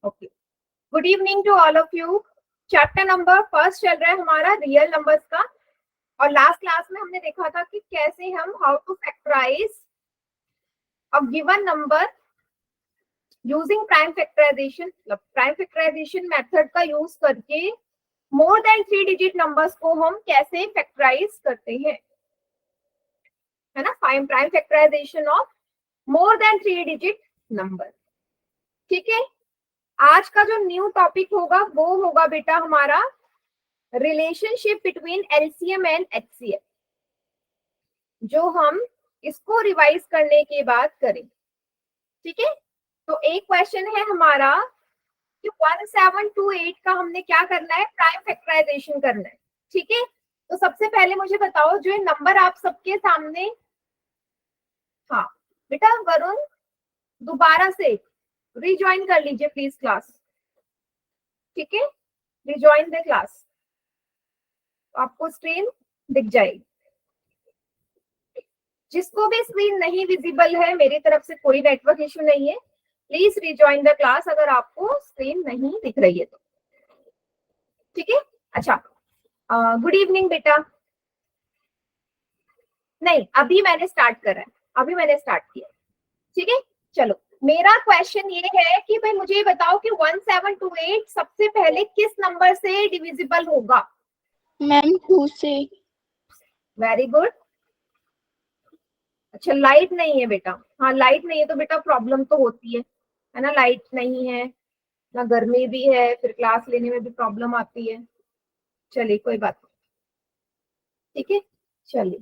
Okay, good evening to all of you. Chapter number first चल रहा है हमारा रियल नंबर्स का, और लास्ट क्लास में हमने देखा था कि कैसे हम how to factorise a given number using prime factorisation. Prime factorisation method का यूज करके मोर देन 3 डिजिट नंबर्स को हम कैसे फैक्टराइज करते हैं, है ना। Prime factorisation of more than 3 digit number. ठीक है, आज का जो न्यू टॉपिक होगा वो होगा बेटा हमारा relationship between LCM and HCF, जो हम इसको रिवाइज करने के बाद करें। ठीक है, तो एक क्वेश्चन है हमारा कि 1728 का हमने क्या करना है, प्राइम फैक्टराइजेशन करना है। ठीक है, तो सबसे पहले मुझे बताओ जो नंबर आप सबके सामने, हाँ बेटा वरुण दोबारा से रिज्वाइन कर लीजिए प्लीज क्लास। ठीक है, रिज्वाइन द क्लास, आपको स्क्रीन दिख जाएगी। जिसको भी स्क्रीन नहीं विजिबल है, मेरी तरफ से कोई नेटवर्क इश्यू नहीं है, प्लीज रिज्वाइन द क्लास अगर आपको स्क्रीन नहीं दिख रही है तो। ठीक है, अच्छा, गुड इवनिंग बेटा। नहीं, अभी मैंने स्टार्ट करा है, अभी मैंने स्टार्ट किया। ठीक है, चलो मेरा क्वेश्चन ये है कि भाई मुझे बताओ कि 1728 सबसे पहले किस नंबर से डिविजिबल होगा। मैम 2 से। Very good. अच्छा, लाइट नहीं है बेटा, हाँ लाइट नहीं है तो बेटा प्रॉब्लम तो होती है ना। लाइट नहीं है ना, गर्मी भी है, फिर क्लास लेने में भी प्रॉब्लम आती है। चलिए कोई बात नहीं, ठीक है। चलिए,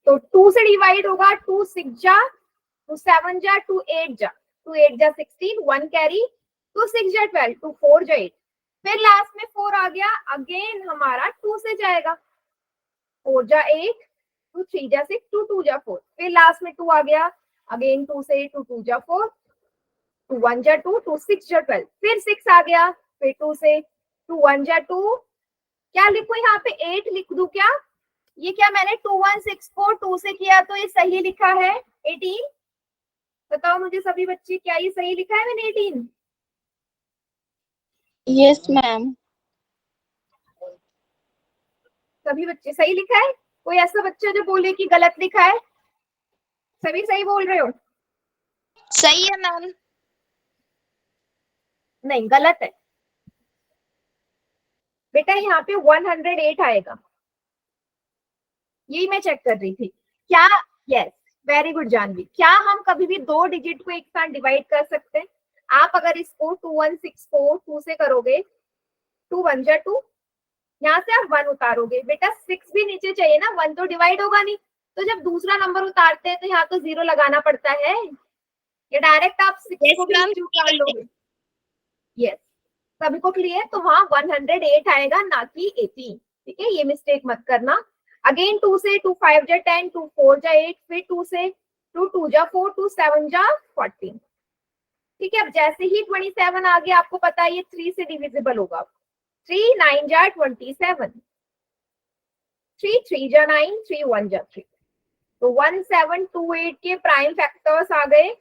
तो 2 से डिवाइड होगा, 2 6 जा, 2 7 जा, 2 8 जा, 2 8 जा 16, 1 कैरी, 2 6 जा 12, 2 4 जा 8, फिर लास्ट में 4 आ गया, अगेन हमारा 2 से जाएगा, 4 जा 8, 2 3 जा 6, 2 2 जा 4, फिर लास्ट में 2 आ गया, अगेन 2 से 2 2 जा 4, 2 1 जा 2, 2 6 जा 12, फिर 6 आ गया, फिर 2 से 2 1 जा 2, क्या लिखूं यहाँ पे 8 लिख दूं क्या? ये क्या मैंने 2 1 6 को 2 से किया तो ये सही लिखा है 18? बताओ मुझे सभी बच्चे, क्या ये सही लिखा है मैंने 18? Yes ma'am. सभी बच्चे सही लिखा है? कोई ऐसा बच्चा जो बोले कि गलत लिखा है? सभी सही बोल रहे हो? सही है मैम। नहीं, गलत है बेटा, यहाँ पे 108 आएगा, यही मैं चेक कर रही थी। क्या? Yes, very good Janvi. क्या हम कभी भी 2 डिजिट को एक साथ डिवाइड कर सकते हैं? आप अगर इसको 2 1 6 को 2 से करोगे, 2 1 जा 2, यहाँ से आप 1 उतारोगे, बेटा 6 भी नीचे चाहिए ना, 1 तो डिवाइड होगा नहीं, तो जब दूसरा नंबर उतारते हैं तो यहाँ तो 0 लगाना पड़ता है, या डायरेक्ट आप 6 को भी नीचे उतार लोगे? यस, सभी को क्लियर? तो वहां 108 आएगा, ना कि 18। ठीक है, ये मिस्टेक मत करना। अगेन 2 से 2 5 जा 10, 2 4 जा 8, फिर 2 से 2 2 जा 4, 2 7 जा 14। ठीक है, अब जैसे ही 27 आ गया, आपको पता है ये 3 से डिविजिबल होगा। 3 9 जा 27, 3 3 जा 9, 3 1 जा 3। तो 1728 के प्राइम फैक्टर्स आ गए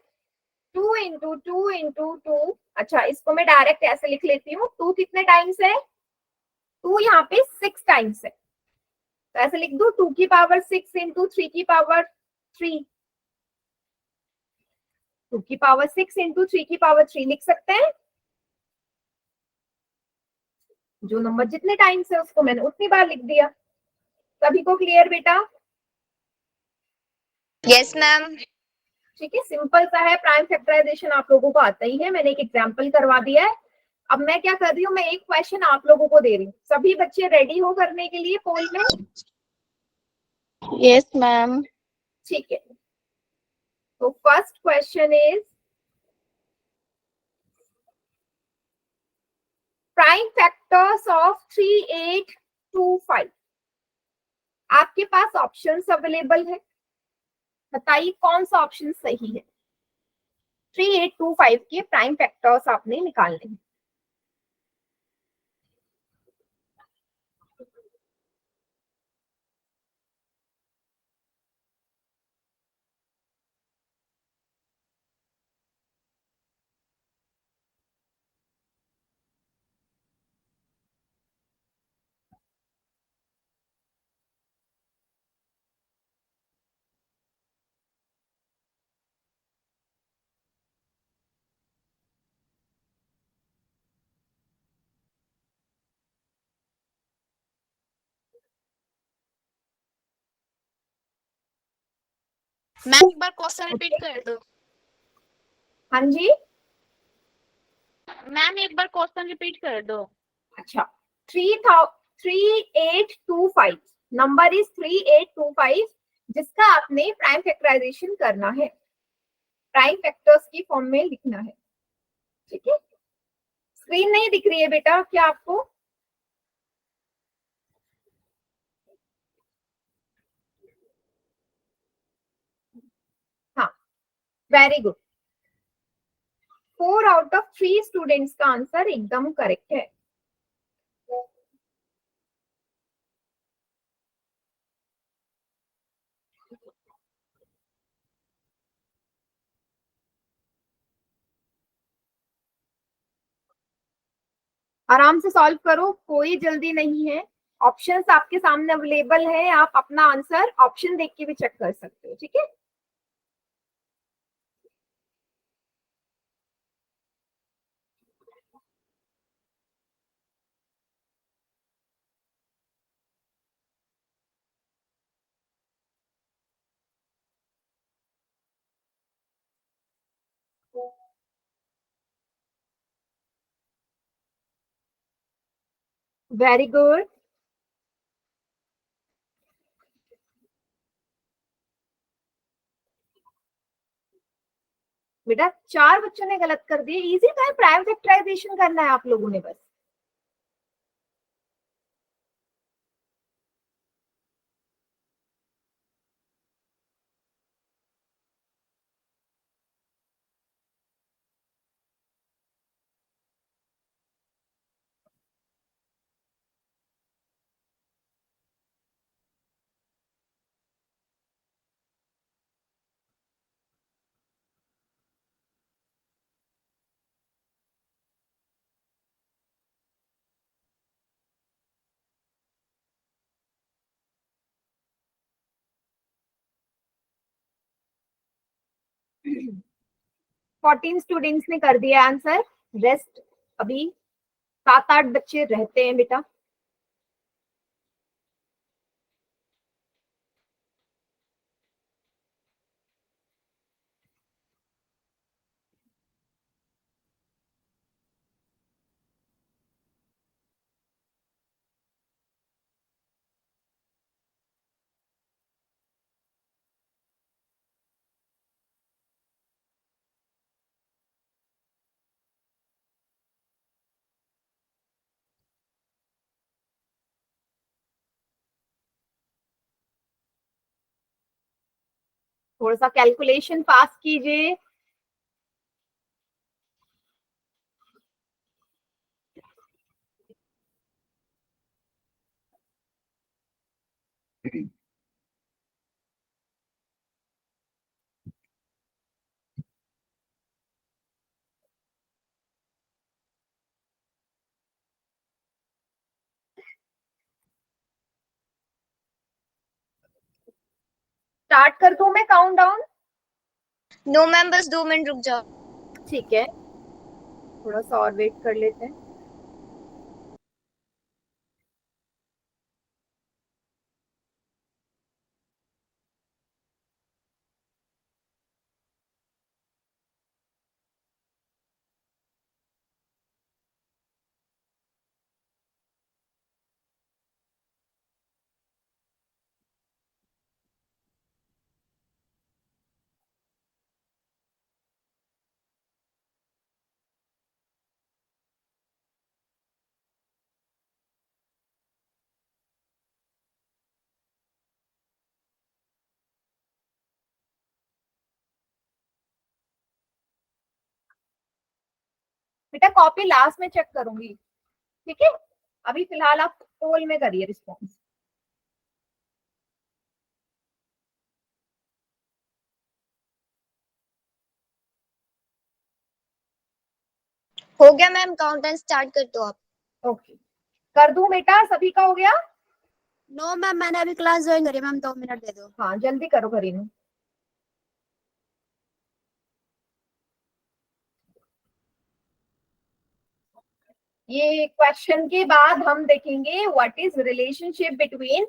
2 इंटू 2 इंटू 2। अच्छा, इसको मैं डायरेक्ट ऐसे लिख लेती हूँ, 2 कितने टाइम्स है? 2 यहाँ पे 6 टाइम्स है, तो ऐसे लिख दू 2 की पावर 6 इंटू 3 की पावर 3, 2 की पावर 6 इंटू 3 की पावर 3 लिख सकते हैं। जो नंबर जितने टाइम्स है उसको मैंने उतनी बार लिख दिया। सभी को क्लियर बेटा? Yes ma'am. ठीक है, सिंपल सा है, प्राइम फैक्टराइजेशन आप लोगों को आता ही है, मैंने एक एग्जांपल करवा दिया है। अब मैं क्या कर रही हूँ, मैं एक क्वेश्चन आप लोगों को दे रही हूँ, सभी बच्चे रेडी हो करने के लिए पोल में? Yes ma'am. ठीक है, तो first question is prime factors of 3825। आपके पास ऑप्शंस अवेलेबल है, बताइए कौन सा ऑप्शन सही है। 3825 के प्राइम फैक्टर्स आपने निकालने हैं। मैम एक बार क्वेश्चन रिपीट कर दो। हाँ जी, मैम एक बार क्वेश्चन रिपीट कर दो। अच्छा 3825 नंबर इज 3825 जिसका आपने प्राइम फैक्टराइजेशन करना है, प्राइम फैक्टर्स की फॉर्म में लिखना है। ठीक है, स्क्रीन नहीं दिख रही है बेटा क्या आपको? हाँ, very good. 4 out of 3 students का आंसर एकदम करेक्ट है। आराम से सॉल्व करो, कोई जल्दी नहीं है। ऑप्शंस आपके सामने अवेलेबल है, आप अपना आंसर ऑप्शन देख के भी चेक कर सकते हो। ठीक है, वेरी गुड। बेटा 4 बच्चों ने गलत कर दिए, इजी था, प्राइम फैक्टराइजेशन करना है आप लोगों ने बस। फोर्टीन स्टूडेंट्स ने कर दिया आंसर, रेस्ट अभी 7-8 बच्चे रहते हैं बेटा। थोड़ा सा कैलकुलेशन फास्ट कीजिए। स्टार्ट कर दूं मैं काउंट डाउन? नो मैम बस 2 मिनट रुक जाओ। ठीक है, थोड़ा सा और वेट कर लेते हैं। बेटा कॉपी लास्ट में चेक करूंगी, ठीक है? अभी फिलहाल आप पोल में करिए रिस्पॉन्स। हो गया मैम, काउंट एंड स्टार्ट कर दो आप। ओके, कर दूं बेटा? सभी का हो गया? नो मैम मैंने अभी क्लास ज्वाइन करी मैम, 2 मिनट दे दो। हाँ जल्दी करो करीनू। ये क्वेश्चन के बाद हम देखेंगे what is relationship between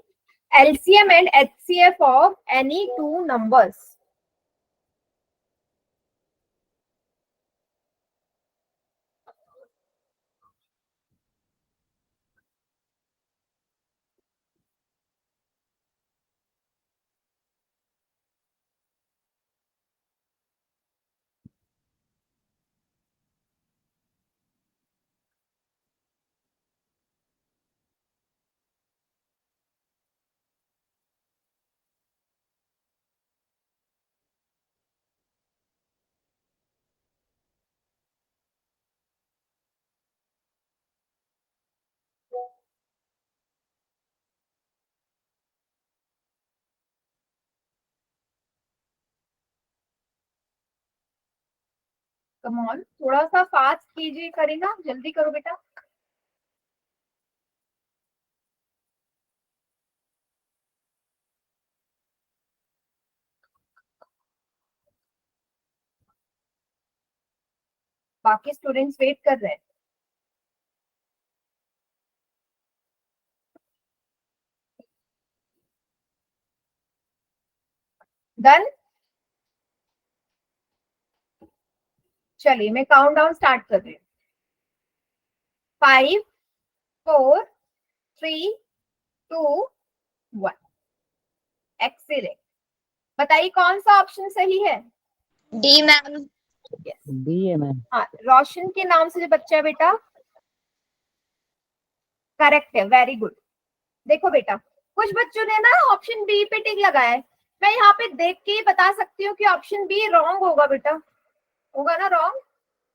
LCM and HCF of any two numbers. Come on, थोड़ा सा फास्ट कीजिए, करेगा, जल्दी करो बेटा। बाकी स्टूडेंट्स वेट कर रहे हैं। डन। चलिए मैं काउंट डाउन स्टार्ट कर रही हूँ। 5 4 3 2 1। एक्सीलेंट। बताइए कौन सा ऑप्शन सही है? D ma'am. डी है मैम। हाँ, रोशन के नाम से जो बच्चा है बेटा, करेक्ट है, वेरी गुड। देखो बेटा, कुछ बच्चों ने ना ऑप्शन बी पे टिक लगाया है। मैं यहाँ पे देख के ही बता सकती हूँ कि ऑप्शन बी रॉन्ग होगा बेटा, होगा ना रॉन्ग,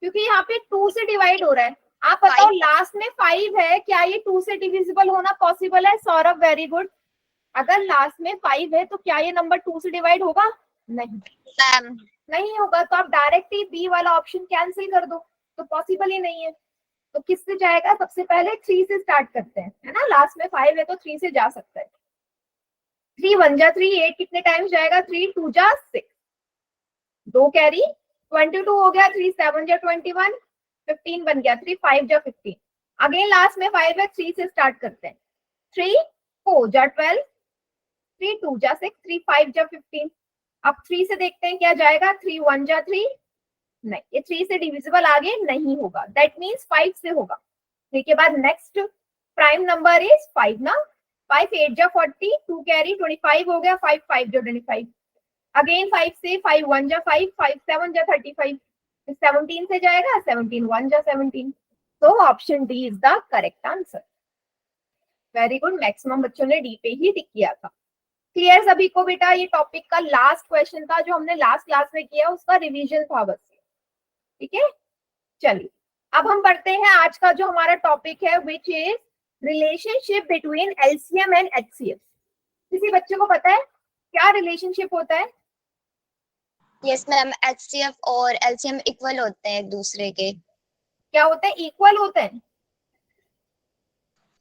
क्योंकि यहाँ पे 2 से डिवाइड हो रहा है। आप बताओ लास्ट में 5 है, क्या ये 2 से डिविजिबल होना पॉसिबल है? Saurabh very good. अगर लास्ट में 5 है तो क्या ये नंबर 2 से डिवाइड होगा? नहीं मैम। नहीं होगा, तो आप डायरेक्ट ही बी वाला ऑप्शन कैंसिल कर दो, तो पॉसिबल ही नहीं है। तो किससे जाएगा? सबसे पहले 3 से स्टार्ट करते हैं, है ना, लास्ट में 5 है तो 3 से जा सकता है। 3 1 जा 3, 8 कितने टाइम्स जाएगा? 3 2 जा 6, 2 कैरी 22 हो गया, 3 7 जा 21, 15 बन गया, 3 5 जा 15। अगेन लास्ट में 5 है, 3 से स्टार्ट करते हैं। 3 4 जा 12, 3 2 जा 6, 3 5 जा 15। अब 3 से देखते हैं क्या जाएगा? 3 1 जा 3, नहीं, ये 3 से डिविजिबल आगे नहीं होगा, दैट मीन्स 5 से होगा। 3 के बाद नेक्स्ट प्राइम नंबर इज 5 ना, 5 8 जा 40, 2 कैरी 25 हो गया, 5 5 जा 25। अगेन 5 से 5 1 जा 5, 5 7 जा 35, 17 से जाएगा, 17 1 जा 17। तो option D is the correct answer. Very good, maximum बच्चों ने डी पे ही टिक किया था। क्लियर सभी को बेटा? ये टॉपिक का लास्ट क्वेश्चन था जो हमने लास्ट क्लास में किया, उसका रिवीजन था बस, ठीक है। चलिए अब हम पढ़ते हैं आज का जो हमारा टॉपिक है, which is relationship between LCM and HCF. किसी बच्चे को पता है क्या रिलेशनशिप होता है? यस मैम, एचसीएफ और एलसीएम इक्वल होते हैं एक दूसरे के। क्या होते हैं? इक्वल होते हैं।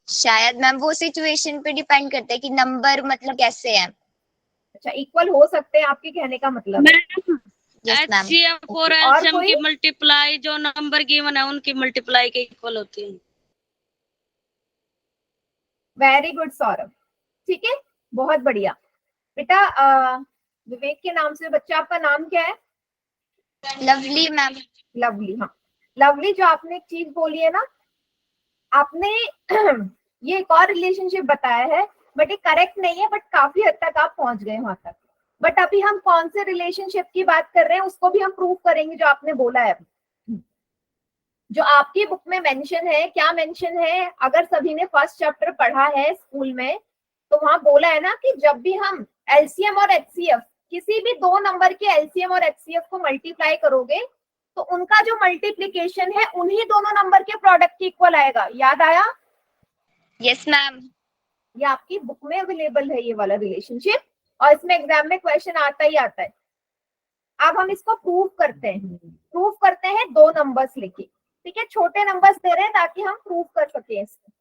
शायद मैम, वो सिचुएशन पे डिपेंड करता है कि नंबर मतलब कैसे है। अच्छा, इक्वल हो सकते हैं, आपके कहने का मतलब है। Yes ma'am. एचसीएफ और और एलसीएम कोई? की मल्टीप्लाई जो नंबर गिवन है उनकी मल्टीप्लाई के इक्वल होती है। वेरी गुड सौरभ, ठीक है, बहुत बढ़िया बेटा। विवेक के नाम से बच्चा, आपका नाम क्या है? Lovely ma'am. लवली, हाँ लवली, जो आपने एक चीज बोली है ना, आपने ये एक और रिलेशनशिप बताया है, बट ये करेक्ट नहीं है, बट काफी हद तक आप पहुंच गए वहां तक। बट अभी हम कौन से रिलेशनशिप की बात कर रहे हैं उसको भी हम प्रूव करेंगे, जो आपने बोला है अभी, जो आपकी बुक में मेंशन है। क्या मेंशन है? अगर सभी ने फर्स्ट चैप्टर पढ़ा है स्कूल में, तो वहां बोला है ना कि जब भी हम एलसीएम और एचसीएफ, किसी भी दो नंबर के एलसीएम और एचसीएफ को मल्टीप्लाई करोगे तो उनका जो मल्टीप्लीकेशन है उन्हीं दोनों नंबर के प्रोडक्ट के इक्वल आएगा। याद आया? Yes ma'am. ये आपकी बुक में अवेलेबल है ये वाला रिलेशनशिप, और इसमें एग्जाम में क्वेश्चन आता ही आता है। अब हम इसको प्रूव करते हैं। प्रूव करते हैं दो नंबर्स लेके, ठीक है, छोटे नंबर्स दे रहे हैं ताकि हम प्रूव कर सके इसको,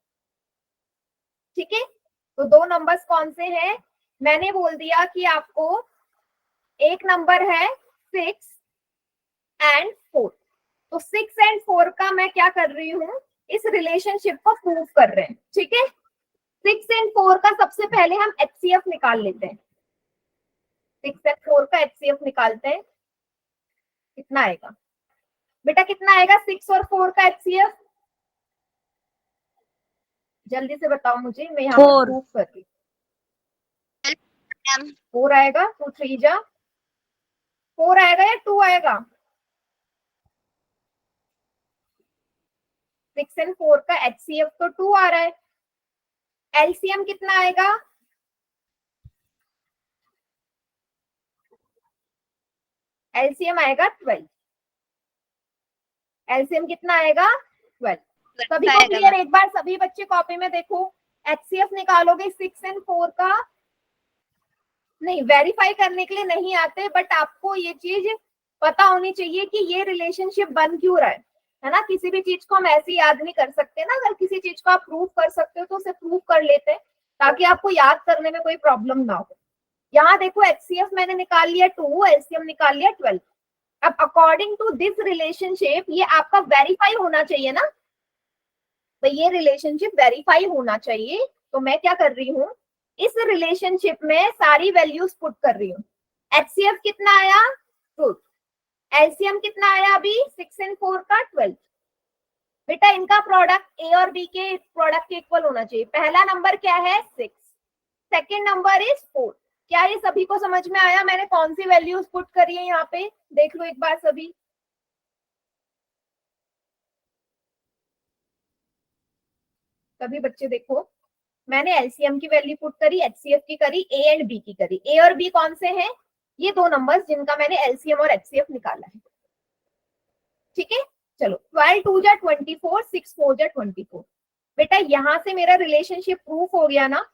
ठीक है। तो दो नंबर्स कौन से हैं? मैंने बोल दिया कि आपको एक नंबर है 6 एंड 4, तो 6 एंड 4 का मैं क्या कर रही हूँ, इस रिलेशनशिप को प्रूव कर रहे हैं, ठीक है। 6 एंड 4 का सबसे पहले हम एचसीएफ निकाल लेते हैं। 6 एंड 4 का एचसीएफ निकालते हैं, कितना आएगा बेटा? कितना आएगा 6 और 4 का एचसीएफ? जल्दी से बताओ मुझे, मैं यहाँ पर प्रूफ कर रही हूँ। 4 आएगा, 2 3 जा 4 आएगा या 2 आएगा? 6 एंड 4 का एचसीएफ तो 2 आ रहा है। एलसीएम कितना आएगा? एलसीएम आएगा 12। एलसीएम कितना आएगा? 12। सभी को क्लियर? एक बार सभी बच्चे कॉपी में देखो, एचसीएफ निकालोगे 6 एंड 4 का, नहीं वेरीफाई करने के लिए नहीं आते, बट आपको ये चीज पता होनी चाहिए कि ये रिलेशनशिप बन क्यों रहा है ना। किसी भी चीज को हम ऐसे याद नहीं कर सकते ना, अगर किसी चीज को आप प्रूव कर सकते हो तो उसे प्रूव कर लेते हैं ताकि आपको याद करने में कोई प्रॉब्लम ना हो। यहाँ देखो HCF मैंने निकाल लिया 2, LCM निकाल लिया 12। अब अकॉर्डिंग टू दिस रिलेशनशिप ये आपका वेरीफाई होना चाहिए ना, तो ये रिलेशनशिप वेरीफाई होना चाहिए। तो मैं क्या कर रही हूँ, इस रिलेशनशिप में सारी वैल्यूज पुट कर रही हूँ। HCF कितना आया 2, LCM कितना आया अभी 6 और 4 का 12। बेटा इनका प्रोडक्ट A और B के प्रोडक्ट के इक्वल होना चाहिए। पहला नंबर क्या है 6, सेकेंड नंबर इज 4। क्या ये सभी को समझ में आया मैंने कौन सी वैल्यूज पुट करी है यहाँ पे? देख लो एक बार सभी। सभी बच्चे देखो, मैंने LCM की वैल्यू पुट करी, HCF की करी, A एंड B की करी। A और B कौन से हैं? ये दो नंबर्स जिनका मैंने LCM और HCF निकाला है। ठीक है, चलो 12 2 जा 24, 6 4 जा 24। बेटा यहां से मेरा रिलेशनशिप प्रूफ हो गया ना,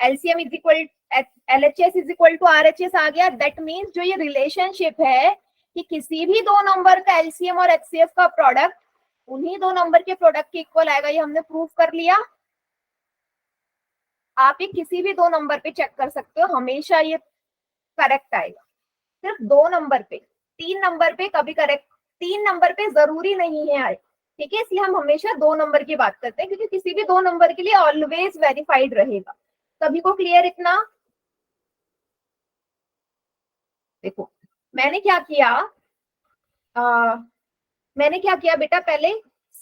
LCM is equal LHS is equal to RHS आ गया। दैट मीन्स जो ये रिलेशनशिप है कि किसी भी दो नंबर का LCM और HCF का प्रोडक्ट उन्हीं दो नंबर के प्रोडक्ट के इक्वल आएगा, ये हमने प्रूफ कर लिया। आप ये किसी भी दो नंबर पे चेक कर सकते हो, हमेशा ये करेक्ट आएगा। सिर्फ दो नंबर पे, 3 नंबर पे कभी करेक्ट, 3 नंबर पे जरूरी नहीं है आए। ठीक है, इसलिए हम हमेशा दो नंबर की बात करते हैं क्योंकि किसी भी दो नंबर के लिए ऑलवेज वेरीफाइड रहेगा। सभी को क्लियर इतना? देखो मैंने क्या किया, मैंने क्या किया बेटा, पहले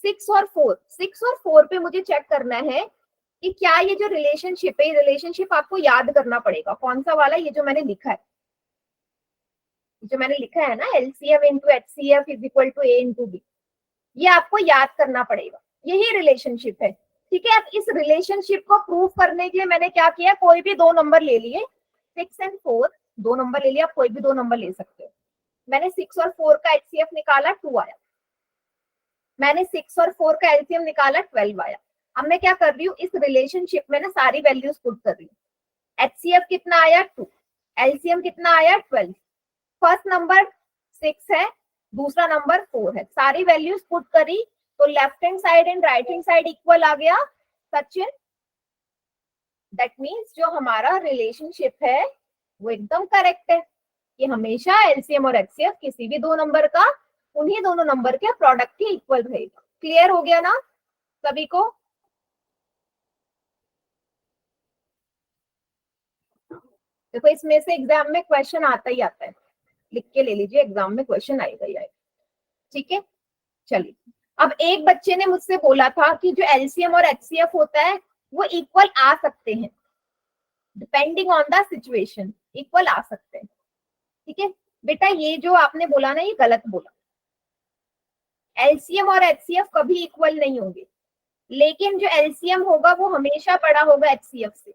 6 और 4 पे मुझे चेक करना है कि क्या ये जो रिलेशनशिप है, ये रिलेशनशिप आपको याद करना पड़ेगा। कौन सा वाला? ये जो मैंने लिखा है, जो मैंने लिखा है ना, LCM into HCF is equal to A into B, ये आपको याद करना पड़ेगा। यही रिलेशनशिप है। ठीक है, अब इस रिलेशनशिप को प्रूव करने के लिए मैंने क्या किया, कोई भी दो नंबर ले लिए, 6 और 4 दो नंबर ले लिया, आप कोई भी दो नंबर ले सकते हो। मैंने 6 और 4 का HCF निकाला 2 आया, मैंने 6 और 4 का LCM निकाला 12 आया। अब मैं क्या कर रही हूँ, इस रिलेशनशिप में ना सारी वैल्यूज पुट कर रही हूँ। HCF कितना आया 2, LCM कितना आया 12। फर्स्ट नंबर 6 है, दूसरा नंबर 4 है, सारी वैल्यूज पुट करी तो left hand side and right hand side equal आ गया सचिन। दैट मीन्स जो हमारा रिलेशनशिप है वो एकदम करेक्ट है कि हमेशा LCM और HCF किसी भी दो नंबर का उन्हीं दोनों नंबर के प्रोडक्ट के इक्वल रहेगा। क्लियर हो गया ना सभी को? देखो इसमें से एग्जाम में क्वेश्चन आता ही आता है, लिख के ले लीजिए, एग्जाम में क्वेश्चन आएगा ही आएगा। ठीक है, चलिए अब एक बच्चे ने मुझसे बोला था कि जो LCM और HCF होता है वो इक्वल आ सकते हैं, depending on the situation equal आ सकते हैं। ठीक है बेटा, ये जो आपने बोला ना ये गलत बोला। LCM और HCF कभी इक्वल नहीं होंगे, लेकिन जो LCM होगा वो हमेशा बड़ा होगा HCF से।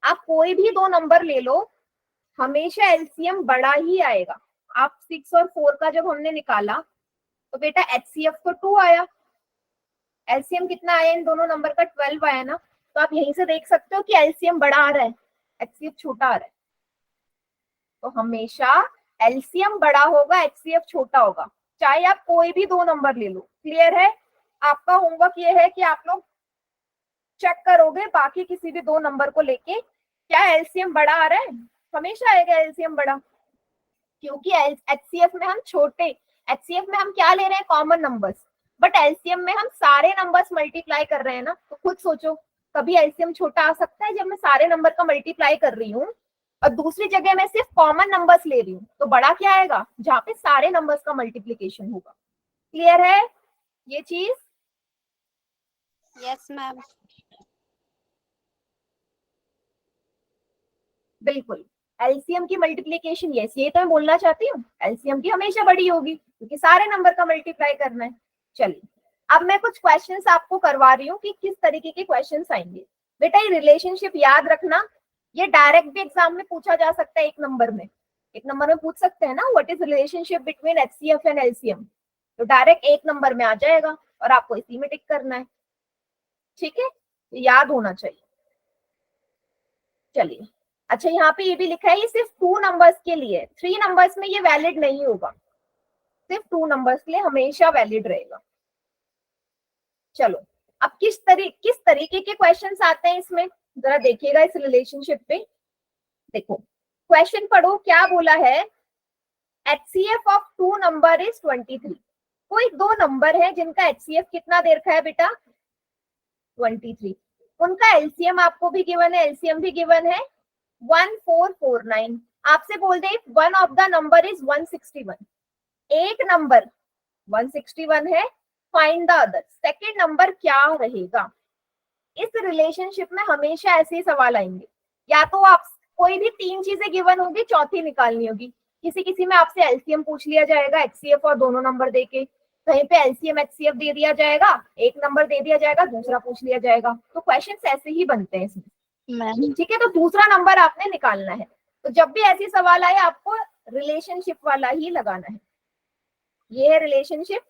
आप कोई भी दो नंबर ले लो, हमेशा LCM बड़ा ही आएगा। आप 6 और 4 का जब हमने निकाला तो बेटा HCF तो 2 आया, LCM कितना आया इन दोनों नंबर का 12 आया ना। तो आप यहीं से देख सकते हो कि LCM बड़ा आ रहा है, HCF छोटा आ रहा है। तो हमेशा LCM बड़ा होगा, HCF छोटा होगा, चाहे आप कोई भी दो नंबर ले लो। क्लियर है? आपका होमवर्क ये है कि आप लोग चेक करोगे बाकी किसी भी दो नंबर को लेके क्या LCM बड़ा आ रहा है, हमेशा आएगा LCM बड़ा, क्योंकि HCF में हम छोटे, HCF में हम क्या ले रहे हैं, कॉमन नंबर्स, बट LCM में हम सारे नंबर्स मल्टीप्लाई कर रहे हैं ना। तो खुद सोचो कभी LCM छोटा आ सकता है जब मैं सारे नंबर का मल्टीप्लाई कर रही हूँ और दूसरी जगह मैं सिर्फ कॉमन नंबर्स ले रही हूँ, तो बड़ा क्या आएगा, जहाँ पे सारे नंबर्स का मल्टीप्लीकेशन होगा। क्लियर है ये चीज? Yes ma'am. बिल्कुल, LCM की मल्टीप्लीकेशन, यस ये तो मैं बोलना चाहती हूँ, LCM की हमेशा बड़ी होगी क्योंकि सारे नंबर का मल्टीप्लाई करना है। चलिए अब मैं कुछ क्वेश्चंस आपको करवा रही हूँ कि किस तरीके के क्वेश्चंस आएंगे। बेटा ये रिलेशनशिप याद रखना, ये डायरेक्ट भी एग्जाम में पूछा जा सकता है, एक नंबर में पूछ सकते हैं ना, what is relationship between HCF and LCM, तो डायरेक्ट एक नंबर में आ जाएगा और आपको इसी में टिक करना है। ठीक है, याद होना चाहिए। चलिए अच्छा यहाँ पे ये भी लिखा है ये सिर्फ 2 नंबर्स के लिए, 3 नंबर्स में ये वैलिड नहीं होगा, सिर्फ 2 नंबर्स के लिए हमेशा वैलिड रहेगा। चलो अब किस तरीके के क्वेश्चंस आते हैं इसमें, जरा देखिएगा इस रिलेशनशिप पे। देखो क्वेश्चन पढ़ो, क्या बोला है, HCF ऑफ 2 नंबर इज 23। कोई 2 नंबर है जिनका HCF कितना दे रखा है बेटा, 23। उनका LCM आपको भी गिवन है, LCM भी गिवन है 1449। आपसे बोल दे one of the number is 161, एक नंबर 161 है, find the other, second number क्या रहेगा। इस रिलेशनशिप में हमेशा ऐसे ही सवाल आएंगे, या तो आप कोई भी 3 चीजें गिवन होगी, चौथी निकालनी होगी। किसी में आपसे LCM पूछ लिया जाएगा, HCF और दोनों नंबर देके, कहीं पे LCM HCF दे दिया जाएगा, एक नंबर दे दिया जाएगा, दूसरा पूछ लिया जाएगा। तो क्वेश्चंस ऐसे ही बनते हैं इसमें, ठीक है। तो दूसरा नंबर आपने निकालना है, तो जब भी ऐसी सवाल आए आपको रिलेशनशिप वाला ही लगाना है। ये है relationship,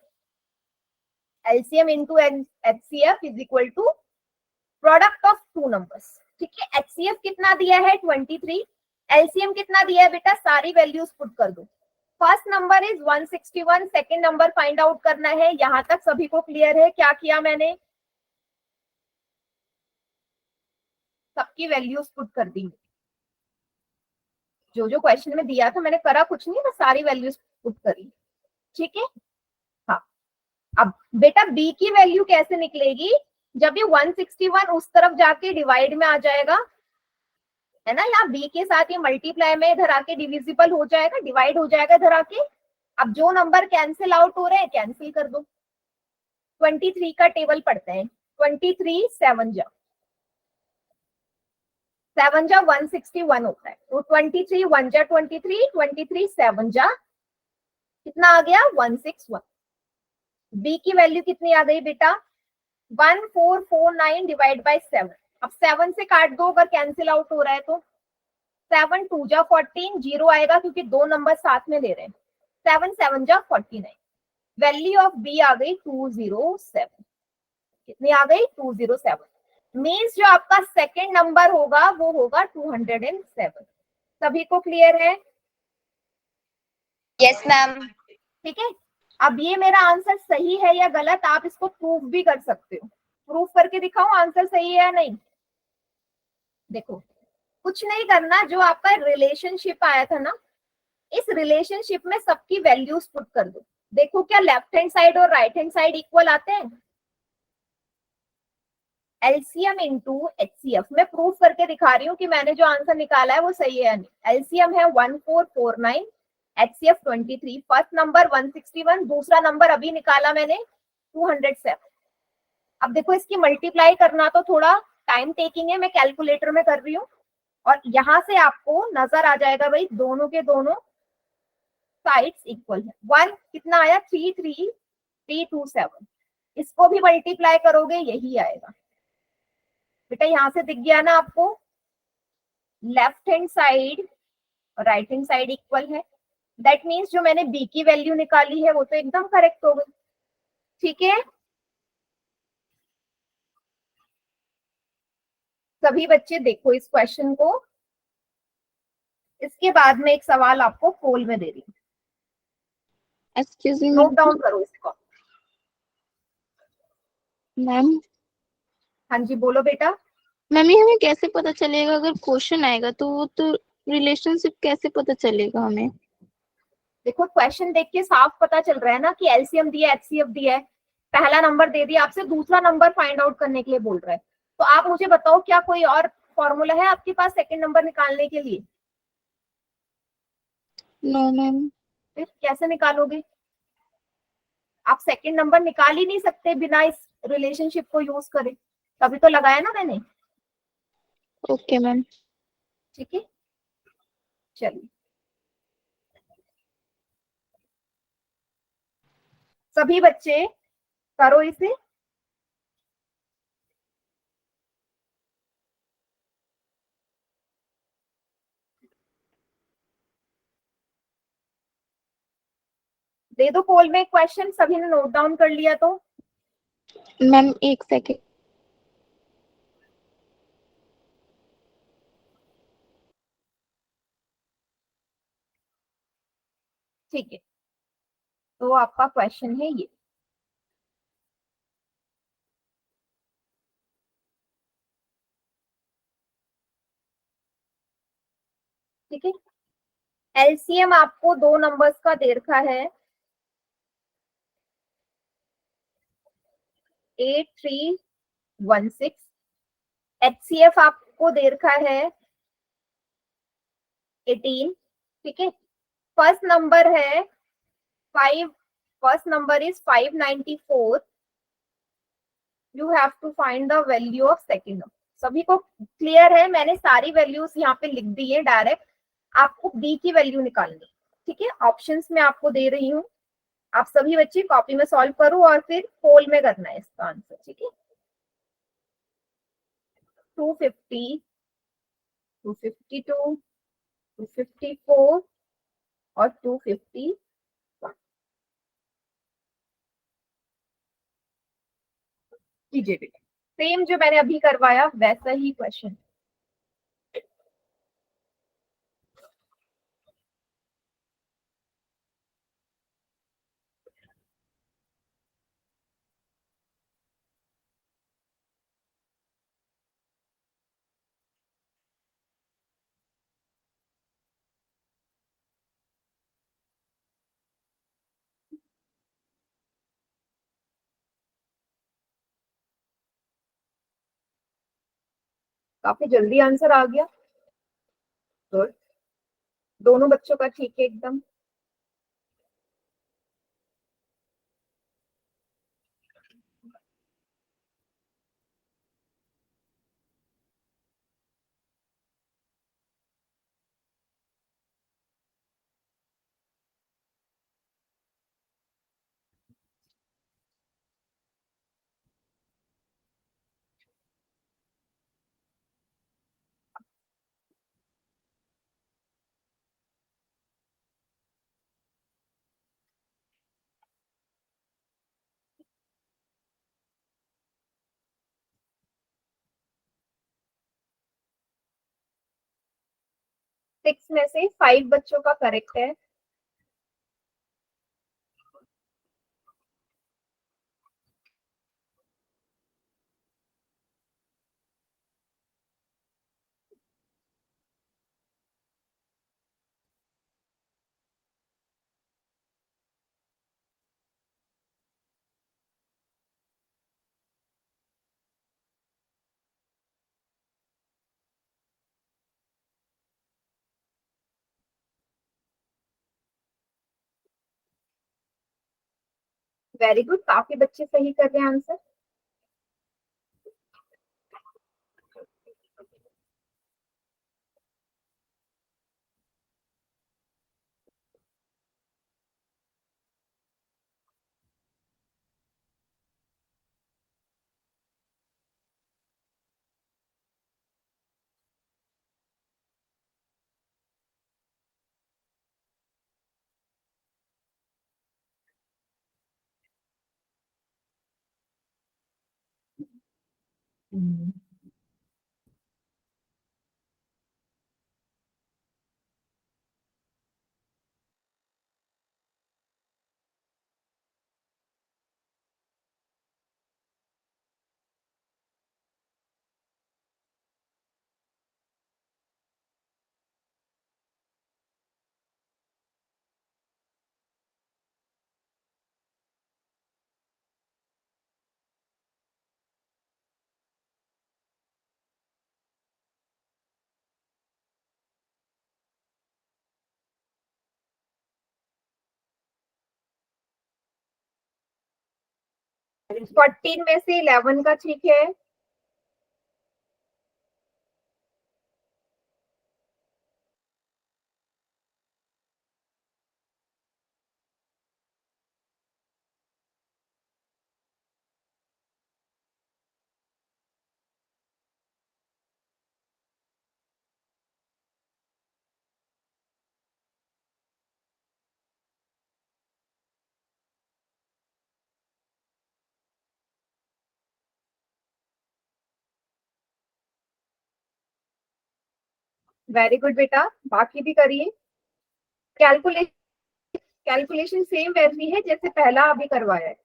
LCM into HCF is equal to product of 2 numbers, ठीक है। HCF कितना दिया है 23, LCM कितना दिया है बेटा, सारी वैल्यूज पुट कर दो। First number is 161, second number find out करना है। यहां तक सभी को क्लियर है, क्या किया मैंने, सबकी वैल्यूज पुट कर दी, जो जो क्वेश्चन में दिया था मैंने करा कुछ नहीं, बस सारी वैल्यूज पुट करी, ठीक है। हाँ अब बेटा B की वैल्यू कैसे निकलेगी, जब ये 161 उस तरफ जाके डिवाइड में आ जाएगा, है ना, यहाँ B के साथ ये मल्टीप्लाई में इधर आके डिविजिबल हो जाएगा, डिवाइड हो जाएगा इधर आके। अब जो नंबर कैंसिल आउट हो रहे हैं कैंसिल कर दो। 23 का टेबल पढ़ते हैं, 23 7 जा 161 होता है, तो 23 1 जा 23, 23 7 जा कितना आ गया 161। B की वैल्यू कितनी आ गई बेटा 1449 डिवाइड बाय 7। अब 7 से काट दो अगर कैंसिल आउट हो रहा है तो, 7 2 जा 14, जीरो आएगा क्योंकि 2 नंबर साथ में ले रहे हैं, 7 7 जा 49। वैल्यू ऑफ B आ गई 207, कितनी आ गई 207। मीन्स जो आपका सेकेंड नंबर होगा वो होगा 207। सभी को क्लियर है, यस मैम। ठीक है। अब ये मेरा आंसर सही है या गलत, आप इसको प्रूफ भी कर सकते हो, प्रूफ करके दिखाओ आंसर सही है या नहीं। देखो कुछ नहीं करना, जो आपका रिलेशनशिप आया था ना, इस रिलेशनशिप में सबकी वैल्यूज पुट कर दो। देखो क्या लेफ्ट हैंड साइड और राइट हैंड साइड इक्वल आते हैं। LCM इंटू HCF मैं प्रूफ करके दिखा रही हूँ कि मैंने जो आंसर निकाला है वो सही है या नहीं। LCM है 1449, HCF 23, फर्स्ट नंबर 161, दूसरा नंबर अभी निकाला मैंने 207। अब देखो इसकी मल्टीप्लाई करना तो थोड़ा टाइम टेकिंग है, मैं कैलकुलेटर में कर रही हूँ, और यहां से आपको नजर आ जाएगा भाई दोनों के दोनों साइड्स इक्वल है। 1 कितना आया 33327, इसको भी मल्टीप्लाई करोगे यही आएगा बेटा। यहां से दिख गया ना आपको, लेफ्ट हैंड साइड और राइट हैंड साइड इक्वल है, दैट मीन्स जो मैंने B की वैल्यू निकाली है वो तो एकदम करेक्ट हो गई, ठीक है। सभी बच्चे देखो इस क्वेश्चन को, इसके बाद में एक सवाल आपको पोल में दे रही हूँ, एक्सक्यूज मी नोट डाउन करो इसको। मैम। हाँ जी बोलो बेटा। मैम ये हमें कैसे पता चलेगा अगर क्वेश्चन आएगा तो वो तो रिलेशनशिप कैसे पता चलेगा हमें। देखो क्वेश्चन देख के साफ पता चल रहा है ना कि LCM दिया HCF दिया है, पहला नंबर दे दिया, आपसे दूसरा नंबर फाइंड आउट करने के लिए बोल रहा है। तो आप मुझे बताओ क्या कोई और फॉर्मूला है आपके पास सेकंड नंबर निकालने के लिए। No ma'am. फिर कैसे निकालोगे, आप सेकंड नंबर निकाल ही नहीं सकते बिना इस रिलेशनशिप को यूज करे, तभी तो लगाया ना मैंने, ओके मैम। ठीक है। चलिए सभी बच्चे करो इसे। दे दो पोल में क्वेश्चन, सभी ने नोट डाउन कर लिया तो। मैम एक सेकेंड। ठीक है, तो आपका क्वेश्चन है ये। ठीक है, एलसीएम आपको दो नंबर्स का दे रखा है 8316। एचसीएफ आपको दे रखा है 18। ठीक है, फर्स्ट नंबर है 5, first number is 594। You have to find the value of second number. सभी को क्लियर है? मैंने सारी वैल्यूज यहाँ पे लिख दी है डायरेक्ट, आपको बी की वैल्यू निकालनी। ठीक है, ऑप्शंस में आपको दे रही हूँ, आप सभी बच्चे कॉपी में सॉल्व करो और फिर होल में करना है इसका आंसर। ठीक है, 250, 252, 254 और 251। कीजिए बेटा, सेम जो मैंने अभी करवाया वैसा ही क्वेश्चन। काफी जल्दी आंसर आ गया। गुड, दोनों बच्चों का ठीक है एकदम। सिक्स में से 5 बच्चों का करेक्ट है। वेरी गुड, काफी बच्चे सही कर रहे हैं आंसर। फोर्टीन में से 11 का ठीक है। वेरी गुड बेटा, बाकी भी करिए। कैलकुलेशन कैलकुलेशन सेम वैसी है जैसे पहला अभी करवाया है।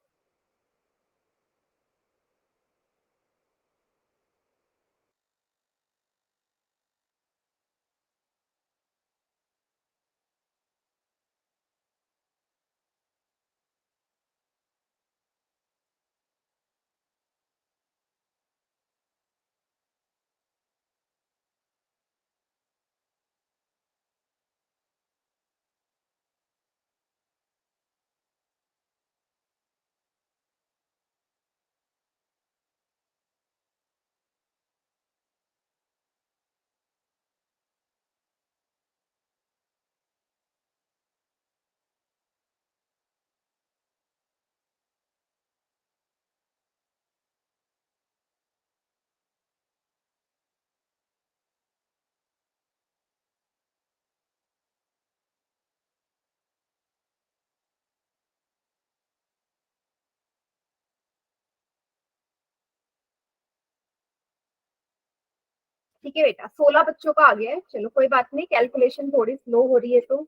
ठीक है बेटा, 16 बच्चों का आ गया है। चलो कोई बात नहीं, कैलकुलेशन थोड़ी स्लो हो रही है तो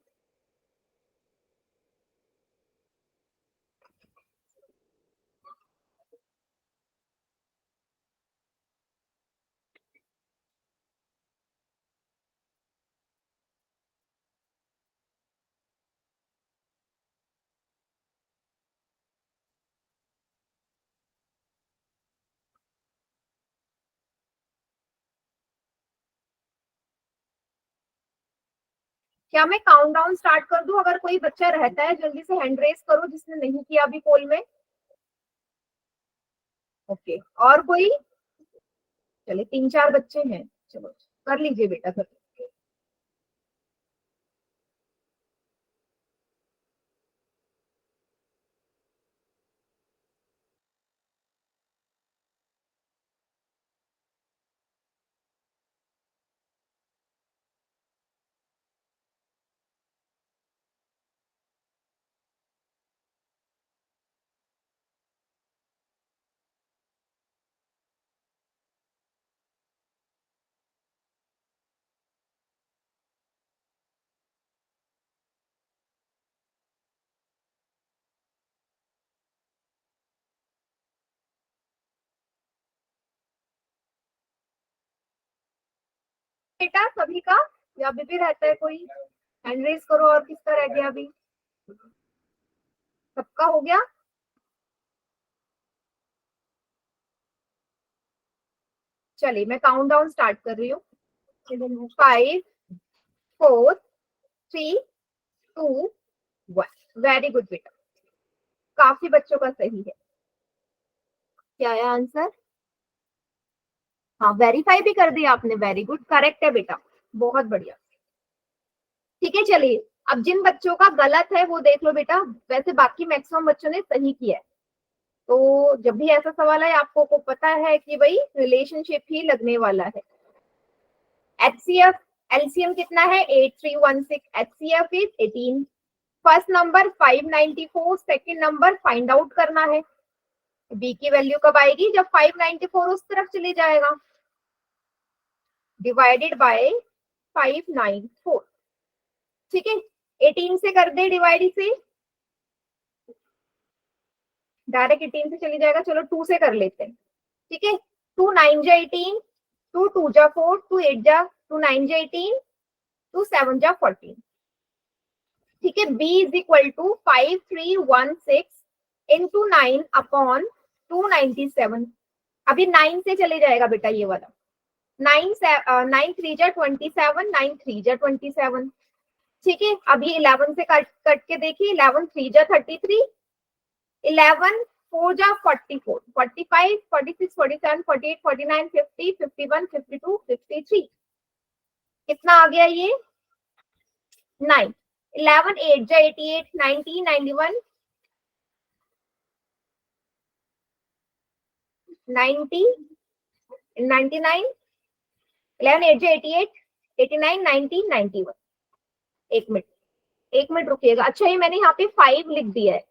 क्या मैं काउंट डाउन स्टार्ट कर दूं? अगर कोई बच्चा रहता है जल्दी से हैंड रेस करो जिसने नहीं किया अभी पोल में। ओके, और कोई? चले 3-4 बच्चे हैं, चलो कर लीजिए बेटा, कर लीजिए। बेटा सभी का, या अभी भी रहता है कोई? हैंड रेस करो। और किसका रह गया अभी? सबका हो गया? चलिए मैं काउंट डाउन स्टार्ट कर रही हूँ। 5, 4, 3, 2, 1। वेरी गुड बेटा, काफी बच्चों का सही है। क्या है आंसर? हाँ, वेरीफाई भी कर दिया आपने, वेरी गुड, करेक्ट है बेटा, बहुत बढ़िया। ठीक है, चलिए अब जिन बच्चों का गलत है वो देख लो बेटा। वैसे बाकी मैक्सिमम बच्चों ने सही किया है। तो जब भी ऐसा सवाल है आपको को पता है कि भाई रिलेशनशिप ही लगने वाला है। HCF एलसीएम कितना है? 8316। HCF is 18। First number 594, second number find out करना है। बी की वैल्यू कब आएगी? जब 594 उस तरफ चले जाएगा, डिवाइडेड बाय 594। ठीक है, 18 से कर दे डिवाइड इसे, डायरेक्ट 18 से चली जाएगा। चलो 2 से कर लेते हैं। ठीक है, 2 9 जा 18, 2 2 जा 4, 2 8 जा, 2 9 जा 18, 2 7 जा 14। ठीक है, b is equal to 5316 into 9 upon 297। अभी 9 से चले जाएगा बेटा ये वाला। 9 3 जा 27, 9 3 जा 27। ठीक है, अभी 11 से कट के देखिए। 11 3 जा 33, 11 4 जा 44, 45, 46, 47, 48, 49, 50, 51, 52, 53। कितना आ गया ये? 9। 11 8 जा 88, 90, 91, 90, 99। 11 8 जा 88, 89, 90, 91। एक मिनट रुकिएगा। अच्छा, ये मैंने यहाँ पे 5 लिख दिया है,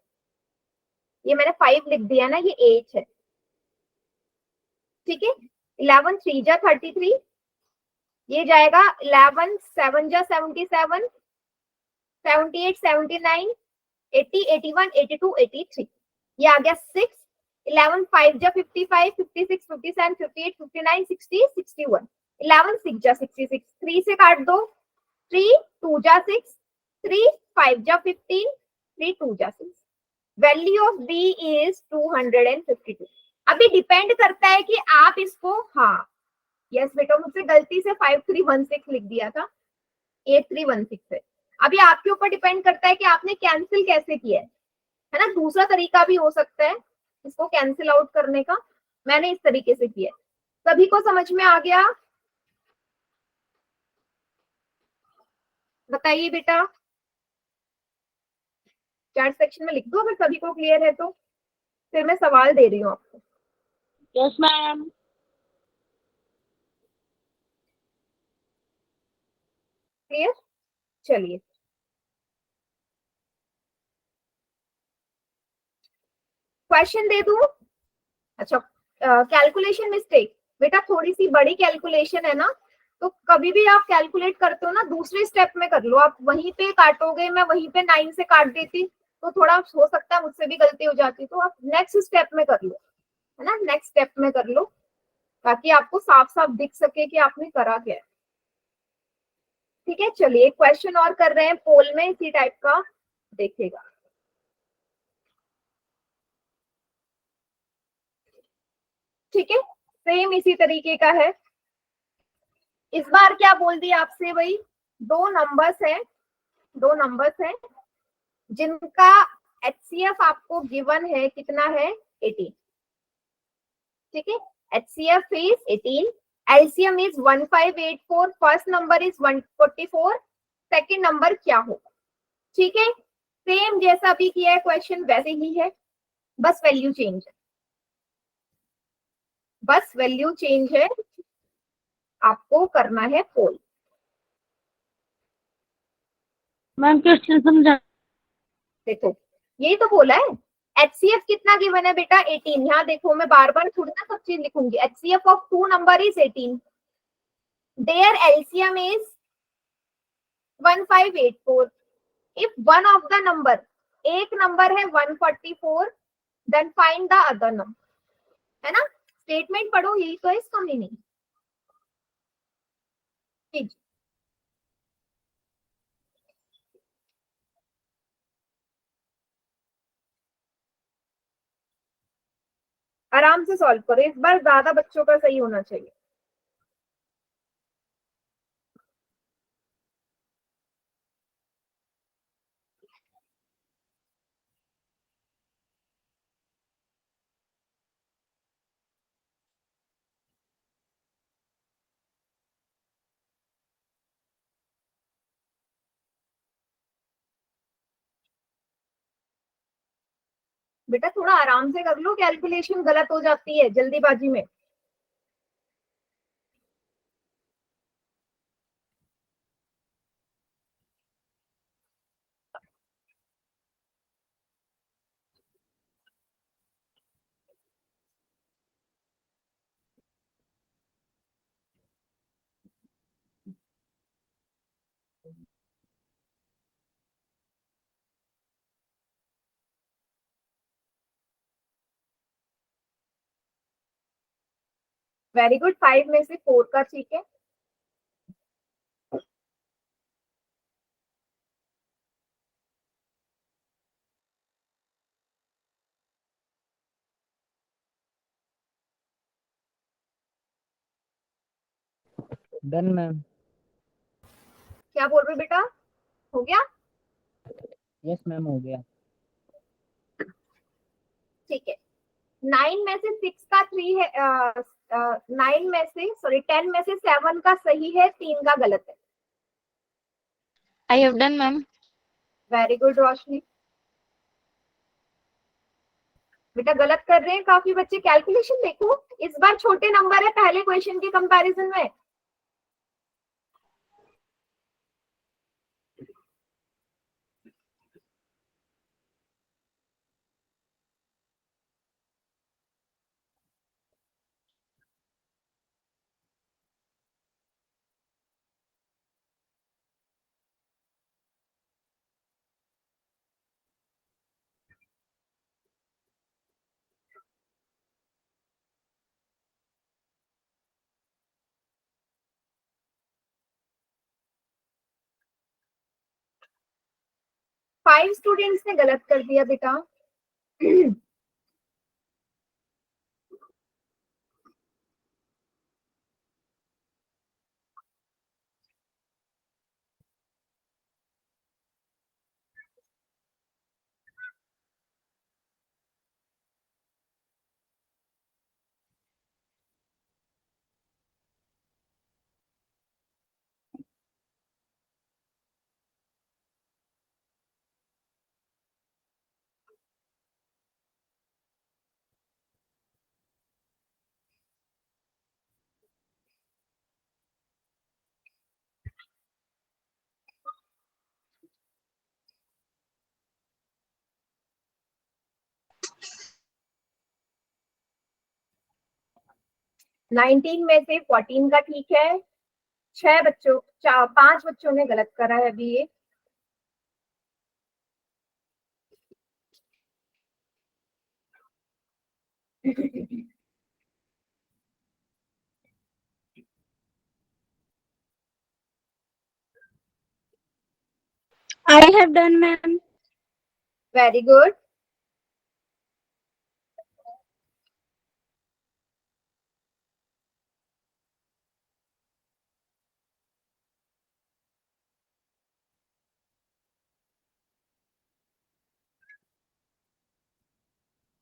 ये मैंने 5 लिख दिया ना, ये 8 है। ठीक है, 11 3 जा 33, ये जाएगा 11 7 जा 77, 78 79, 80, 81, 82, 83, ये आ गया 6, 11 5 जा 55, 56, 57, 58, 59, 60, 61, 11 6 जा 66, 3 से काट दो, 3 2 जा 6, 3 5 जा 15, 3 2 जा 6, वैल्यू ऑफ बी इज 252। अभी डिपेंड करता है कि आप इसको, हाँ यस बेटा मुझसे गलती से 5316 लिख दिया था, 8316 है। अभी आपके ऊपर डिपेंड करता है कि आपने कैंसिल कैसे किया है ना। दूसरा तरीका भी हो सकता है इसको कैंसिल आउट करने का, मैंने इस तरीके से किया है। सभी को समझ में आ गया? बताइए बेटा, चैट सेक्शन में लिख दो अगर सभी को क्लियर है तो, फिर मैं सवाल दे रही हूँ आपको। Yes ma'am. क्लियर? चलिए, क्वेश्चन दे दूं? अच्छा, कैलकुलेशन मिस्टेक बेटा, थोड़ी सी बड़ी कैलकुलेशन है ना, तो कभी भी आप कैलकुलेट करते हो ना दूसरे स्टेप में कर लो। आप वहीं पे काटोगे, मैं वहीं पे 9 से काट देती तो थोड़ा हो सकता है मुझसे भी गलती हो जाती, तो आप नेक्स्ट स्टेप में कर लो, है ना, नेक्स्ट स्टेप में कर लो ताकि आपको साफ साफ दिख सके कि आपने करा क्या है। ठीक है, चलिए क्वेश्चन और कर रहे हैं पोल में इसी टाइप का, देखिएगा। ठीक है, सेम इसी तरीके का है। इस बार क्या बोल दिया आपसे भाई, दो नंबर्स हैं, दो नंबर्स हैं जिनका एचसीएफ आपको गिवन है, कितना है, 18। ठीक है, HCF is 18, LCM is 1584, first number is 144, second number क्या होगा? ठीक है, सेम जैसा भी किया है क्वेश्चन वैसे ही है, बस वैल्यू चेंज है, बस वैल्यू चेंज है, आपको करना है पोल। मैम क्वेश्चन समझा। देखो यही तो बोला है, एचसीएफ कितना गिवन है बेटा, 18। यहाँ देखो मैं बार बार थोड़ी ना सब चीज लिखूंगी, HCF of two number is 18, there LCM is 1584, if one of the number, एक नंबर है 144, then find the other number, है ना। स्टेटमेंट पढ़ो, यही तो है इसका मीनिंग। ठीक, आराम से सॉल्व करो, इस बार ज्यादा बच्चों का सही होना चाहिए। बेटा थोड़ा आराम से कर लो, कैलकुलेशन गलत हो जाती है जल्दीबाजी में। वेरी गुड, 5 में से 4 का ठीक है। Done ma'am. क्या बोल रहे बेटा, हो गया? यस मैम, हो गया। ठीक है, 9 में से 6 का 3 है, 9 में से, सॉरी 10 में से 7 का सही है, 3 का गलत है। I have done ma'am. Very good Roshni. बेटा गलत कर रहे हैं काफी बच्चे, कैलकुलेशन देखो, इस बार छोटे नंबर है पहले क्वेश्चन के कंपैरिजन में। 5 स्टूडेंट्स ने गलत कर दिया बेटा। 19 में से 14 का ठीक है, 5 बच्चों ने गलत करा है अभी ये। I have done, ma'am. Very good.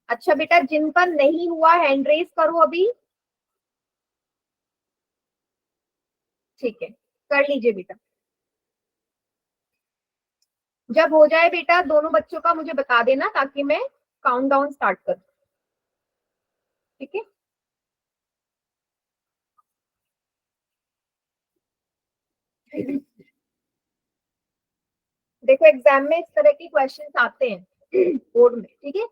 अच्छा बेटा, जिन पर नहीं हुआ हैंड रेज करो अभी। ठीक है, कर लीजिए बेटा। जब हो जाए बेटा दोनों बच्चों का मुझे बता देना ताकि मैं काउंटडाउन स्टार्ट करूं। ठीक है, देखो एग्जाम में इस तरह के क्वेश्चंस आते हैं बोर्ड में। ठीक है,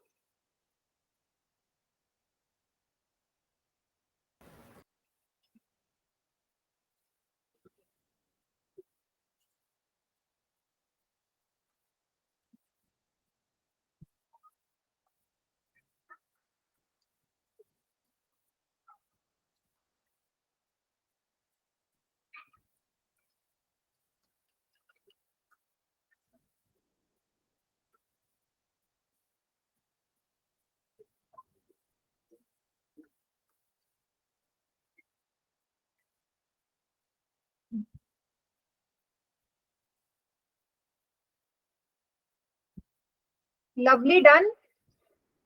lovely done.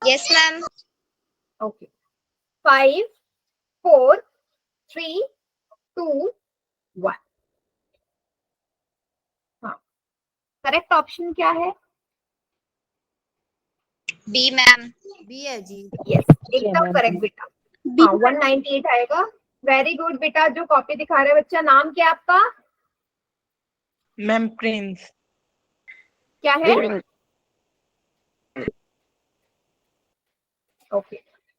Yes, ma'am. Okay, 5 4 3 2 1। हाँ, करेक्ट ऑप्शन क्या है? B, ma'am. बी है जी। यस, एकदम करेक्ट बेटा। हाँ, 198 आएगा। वेरी गुड बेटा। जो कॉपी दिखा रहा है बच्चा, नाम क्या है आपका? मैम प्रिंस। क्या है? Okay,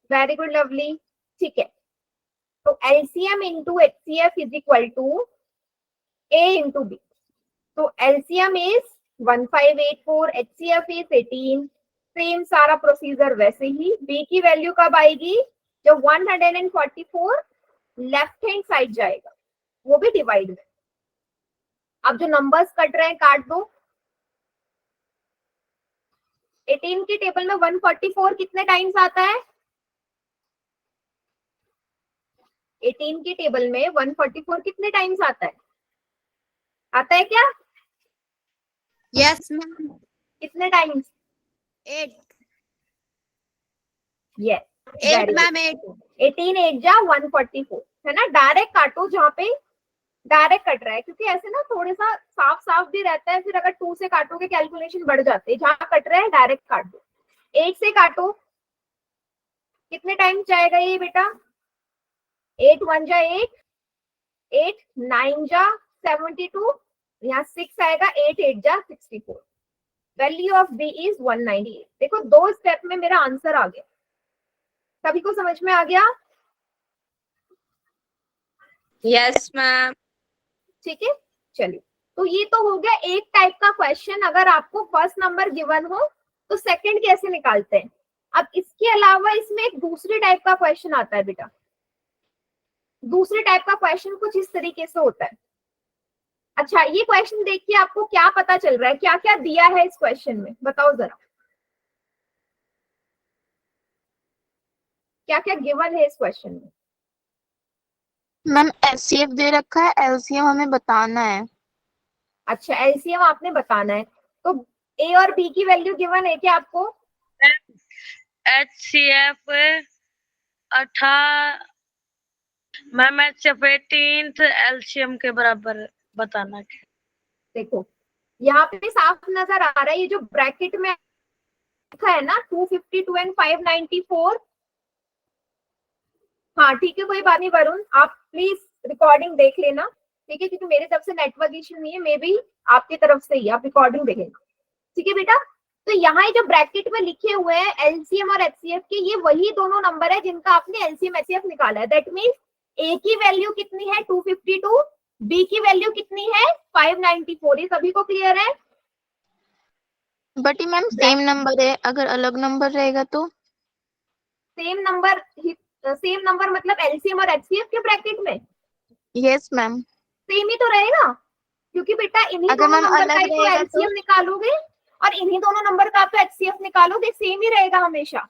very good lovely. ठीक है, तो LCM into HCF is equal to A into B. तो LCM is 1584, HCF is 18। Same सारा प्रोसीजर वैसे ही। बी की वैल्यू कब आएगी? जब 144 लेफ्ट हैंड साइड जाएगा, वो भी डिवाइड में। अब जो नंबर्स कट रहे हैं काट दो। 18 की टेबल में 144 कितने टाइम्स आता है? 18 की टेबल में 144 कितने टाइम्स आता है? आता है क्या? Yes ma'am. कितने टाइम्स? 8 yes, 8 ma'am 8। 18 8 जा 144 है ना। डायरेक्ट काटो जहाँ पे डायरेक्ट कट रहा है, क्योंकि ऐसे ना थोड़ा सा साफ साफ भी रहता है। फिर अगर 2 से काटोगे कैलकुलेशन बढ़ जाते हैं। जहाँ कट रहा है डायरेक्ट काट दो। 8 से काटो, कितने टाइम जाएगा ये बेटा? 8 1 जा 8, 8 9 जा 72, यहाँ 6 आएगा। 8 8 जा 64। Value of B is 198। देखो 2 स्टेप में मेरा आंसर आ गया। सभी को समझ में आ गया? Yes ma'am. ठीक है, चलिए। तो ये तो हो गया एक टाइप का क्वेश्चन। अगर आपको फर्स्ट नंबर गिवन हो तो सेकंड कैसे निकालते हैं। अब इसके अलावा इसमें एक दूसरे टाइप का क्वेश्चन आता है बेटा। दूसरे टाइप का क्वेश्चन कुछ इस तरीके से होता है। अच्छा, ये क्वेश्चन देख के आपको क्या पता चल रहा है, क्या क्या दिया है इस क्वेश्चन में, बताओ जरा, क्या क्या गिवन है इस क्वेश्चन में? मैम एचसीएफ दे रखा है, एलसीएम हमें बताना है। अच्छा, एलसीएम आपने बताना है, तो ए और बी की वैल्यू गिवन है क्या आपको? HCF 18 मैम, HCF 18 LCM के बराबर बताना है। देखो यहाँ पे साफ नजर आ रहा है, ये जो ब्रैकेट में लिखा है ना 252 एंड 594। हाँ ठीक है, कोई बात नहीं वरुण, आप प्लीज रिकॉर्डिंग देख लेना, ठीक है, क्योंकि मेरी तरफ से नेटवर्क इश्यू नहीं है, मे बी आपकी तरफ से ही, आप रिकॉर्डिंग देख लेना, ठीक है बेटा। तो यहाँ ये जो ब्रैकेट में लिखे हुए हैं एलसीएम और एचसीएफ के, ये वही दोनों नंबर है जिनका आपने एलसीएम एचसीएफ निकाला है। दैट मीन्स ए की वैल्यू कितनी है 252, बी की वैल्यू कितनी है 594। ये सभी को क्लियर है? बट ये मैम सेम नंबर है, अगर अलग नंबर रहेगा तो? सेम नंबर मतलब एलसीएम और एचसीएफ के ब्रैकेट में यस मैम। सेम ही तो रहेगा, क्योंकि बेटा इन्हीं अगर दोनों मैम नंबर का अलग ही तो रहेगा तो? एलसीएम निकालोगे और इन्हीं दोनों नंबर का आप तो एचसीएफ निकालोगे, सेम ही रहेगा हमेशा।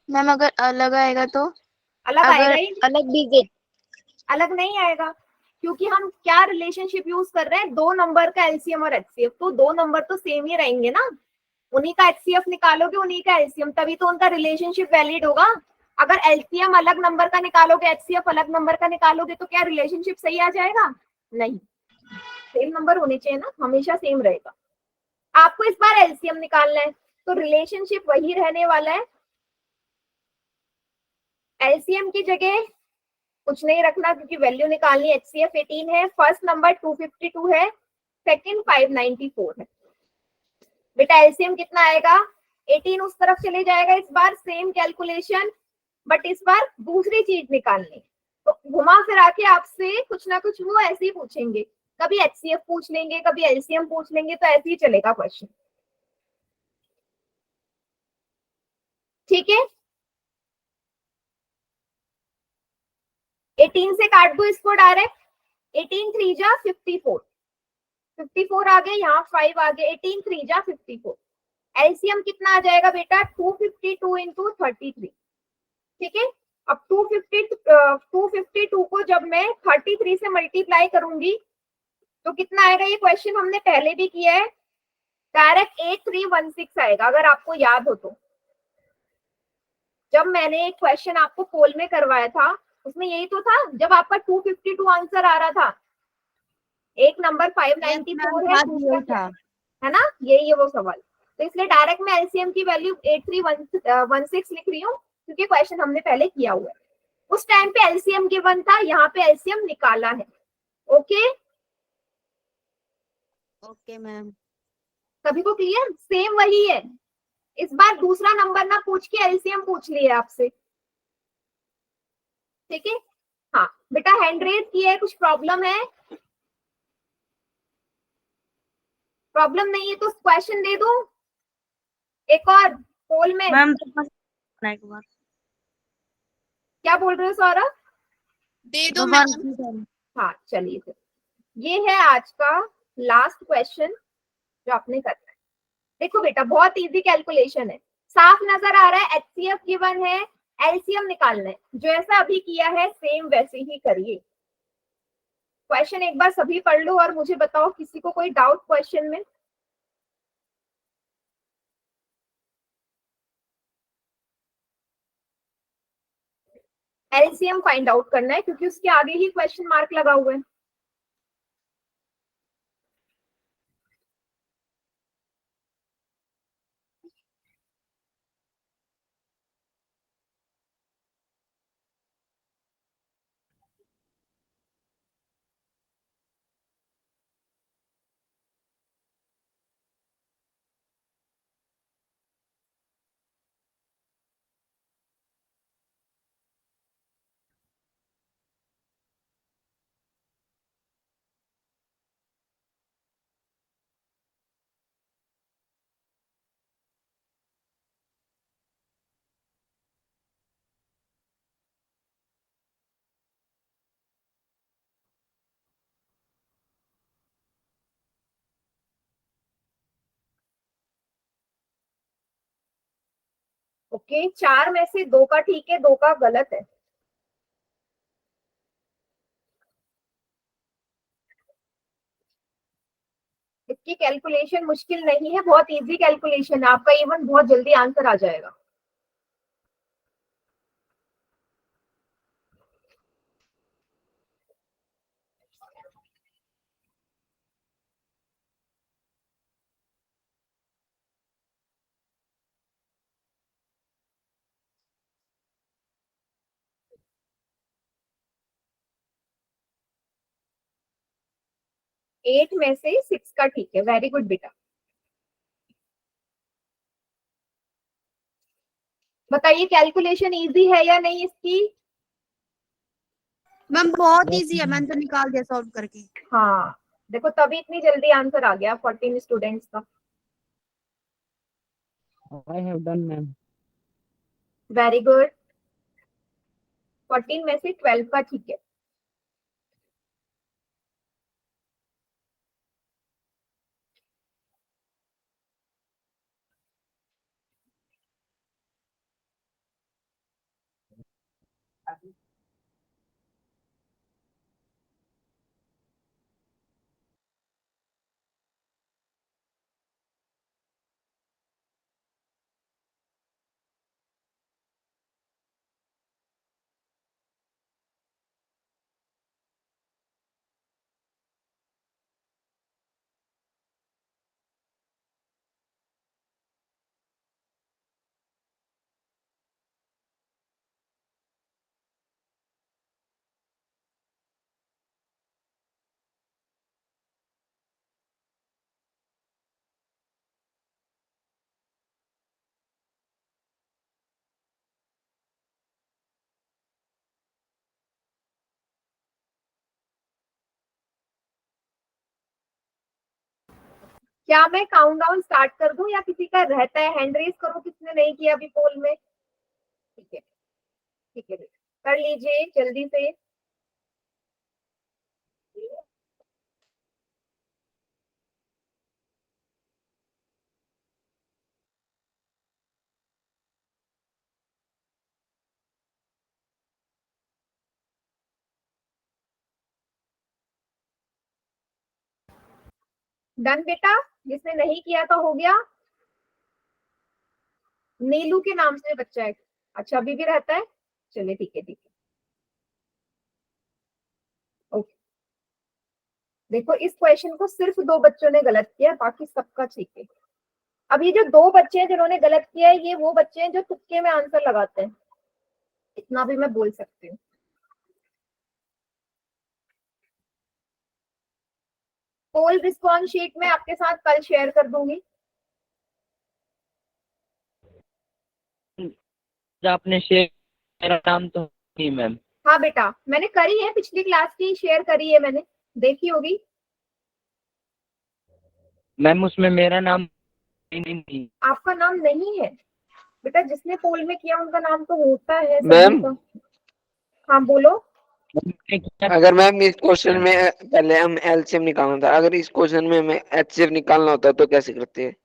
मैम अगर अलग आएगा तो? अलग अगर आएगा ही नहीं, अलग डिजिट? अलग नहीं आएगा, क्योंकि हम क्या रिलेशनशिप यूज कर रहे हैं, दो नंबर का एलसीएम और एचसीएफ, तो दो नंबर तो सेम ही रहेंगे ना, उन्हीं का एचसीएफ निकालोगे उन्हीं का एलसीएम, तभी तो उनका रिलेशनशिप वैलिड होगा। अगर एलसीएम अलग नंबर का निकालोगे, एचसीएफ अलग नंबर का निकालोगे, तो क्या रिलेशनशिप सही आ जाएगा? नहीं, सेम नंबर होने चाहिए ना, हमेशा सेम रहेगा। आपको इस बार एलसीएम निकालना है, तो रिलेशनशिप वही रहने वाला है, एलसीएम की जगह कुछ नहीं रखना, क्योंकि वैल्यू निकालनी एचसीएफ 18 है, फर्स्ट नंबर 252 है, सेकंड 594 है। बेटा एलसीएम कितना आएगा? 18 उस तरफ चले जाएगा, इस बार सेम कैलकुलेशन, बट इस बार दूसरी चीज निकालनी, तो घुमा फिरा के आपसे कुछ ना कुछ वो ऐसे ही पूछेंगे, कभी एचसीएफ पूछ लेंगे, कभी एलसीएम पूछ लेंगे, तो ऐसे ही चलेगा क्वेश्चन, ठीक है। 18 से काट दो इसको डायरेक्ट, 18 3 जा 54, 54 आ गए, यहाँ 5 आ गए, 18 3 जा 54। एलसीएम कितना आ जाएगा बेटा 252 इंटू 33, ठीक है। अब 252 को जब मैं 33 से मल्टीप्लाई करूंगी तो कितना आएगा, ये क्वेश्चन हमने पहले भी किया है, डायरेक्ट 8316 आएगा, अगर आपको याद हो तो। जब मैंने एक क्वेश्चन आपको पोल में करवाया था उसमें यही तो था, जब आपका 252 आंसर आ रहा था, एक नंबर 594 है, दूसरा क्या है ना, यही है वो सवाल। तो इसलिए डायरेक्ट मैं एलसीएम की वैल्यू 8316 लिख रही हूँ, क्योंकि क्वेश्चन हमने पहले किया हुआ है। उस टाइम पे एलसीएम गिवन था, यहाँ पे एलसीएम निकाला है। Okay, okay ma'am. सभी को क्लियर? सेम वही है, इस बार दूसरा नंबर ना पूछ के एलसीएम पूछ लिया आपसे, ठीक है। हाँ बेटा हैंड रेज किया है, कुछ प्रॉब्लम है? प्रॉब्लम नहीं है तो क्वेश्चन दे दो एक और पोल में। मैम एक बार क्या बोल रहे हो सौरभ? दे दो दोबारा मैम। पूछो। हाँ चलिए फिर, ये है आज का लास्ट क्वेश्चन जो आपने करना है। देखो बेटा बहुत इजी कैलकुलेशन है, साफ नजर आ रहा है, एचसीएफ गिवन है, एलसीएम निकालना है, जो ऐसा अभी किया है सेम वैसे ही करिए। क्वेश्चन एक बार सभी पढ़ लो और मुझे बताओ किसी को कोई डाउट क्वेश्चन में? एलसीएम फाइंड आउट करना है, क्योंकि उसके आगे ही क्वेश्चन मार्क लगा हुआ है। ओके, 4 में से 2 का ठीक है, 2 का गलत है। इसकी कैलकुलेशन मुश्किल नहीं है, बहुत इजी कैलकुलेशन है आपका, इवन बहुत जल्दी आंसर आ जाएगा। एट में से 6 का ठीक है, वेरी गुड बेटा। बताइए कैलकुलेशन इजी है या नहीं इसकी? मैम बहुत Yes, इजी है, मैंने तो निकाल दिया सॉल्व करके। हाँ, देखो तभी इतनी जल्दी आंसर आ गया 14 स्टूडेंट्स का। I have done, ma'am. Very good. 14 में से 12 का ठीक है। क्या मैं काउंटडाउन स्टार्ट कर दूं या किसी का रहता है? हैंड रेज करो किसने नहीं किया अभी पोल में। ठीक है, ठीक है, कर लीजिए जल्दी से। डन बेटा, जिसने नहीं किया तो हो गया। नीलू के नाम से बच्चा है, अच्छा अभी भी रहता है, चलिए ठीक है, ठीक है, ओके। देखो इस क्वेश्चन को सिर्फ 2 बच्चों ने गलत किया, बाकी सबका ठीक है। अब ये जो 2 बच्चे हैं जिन्होंने गलत किया है, ये वो बच्चे हैं जो तुक्के में आंसर लगाते हैं, इतना भी मैं बोल सकती हूँ। पोल रिस्पॉन्स शीट में आपके साथ कल शेयर कर दूंगी। आपने शेयर मेरा नाम तो नहीं, मैम। हाँ बेटा, मैंने करी है, पिछली क्लास की शेयर करी है मैंने, देखी होगी। मैम उसमें मेरा नाम नहीं। आपका नाम नहीं है बेटा, जिसने पोल में किया उनका नाम तो होता है सभी मैम, का। हाँ बोलो। अगर मैम इस क्वेश्चन में पहले हम एलसीएम निकालना था, अगर इस क्वेश्चन में हमें एचसीएफ निकालना होता तो कैसे करते हैं?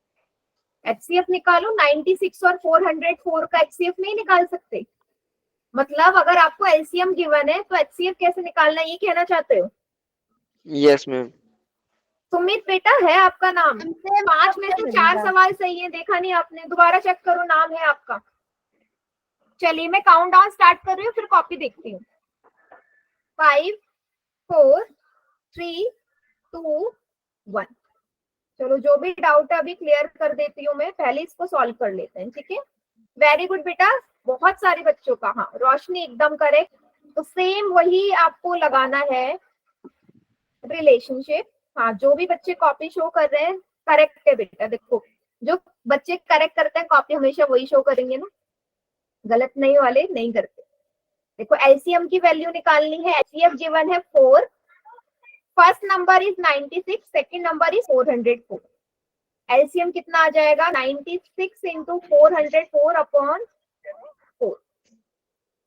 एचसीएफ निकालो, 96 और 404 का एचसीएफ नहीं निकाल सकते? मतलब अगर आपको एलसीएम गिवन है तो एचसीएफ कैसे निकालना है, ये कहना चाहते हो? Yes ma'am. सुमित बेटा है आपका नाम, 5 में से 4 सवाल सही है, देखा नहीं आपने? दोबारा चेक करो, नाम है आपका। चलिए मैं काउंट डाउन स्टार्ट कर रही हूँ, फिर कॉपी देखती हूँ। 5 4 3 2 1। चलो जो भी डाउट है अभी क्लियर कर देती हूँ मैं, पहले इसको सॉल्व कर लेते हैं, ठीक है। वेरी गुड बेटा, बहुत सारे बच्चों का। हाँ रोशनी एकदम करेक्ट, तो सेम वही आपको लगाना है रिलेशनशिप। हाँ जो भी बच्चे कॉपी शो कर रहे हैं करेक्ट है बेटा। देखो जो बच्चे करेक्ट करते हैं कॉपी हमेशा वही शो करेंगे ना, गलत नहीं वाले नहीं करते। देखो एलसीएम की वैल्यू निकालनी है, एचसीएफ गिवन है 4, first number is 96, second number is 404। LCM कितना आ जाएगा? 96 इंटू 404 अपॉन 4।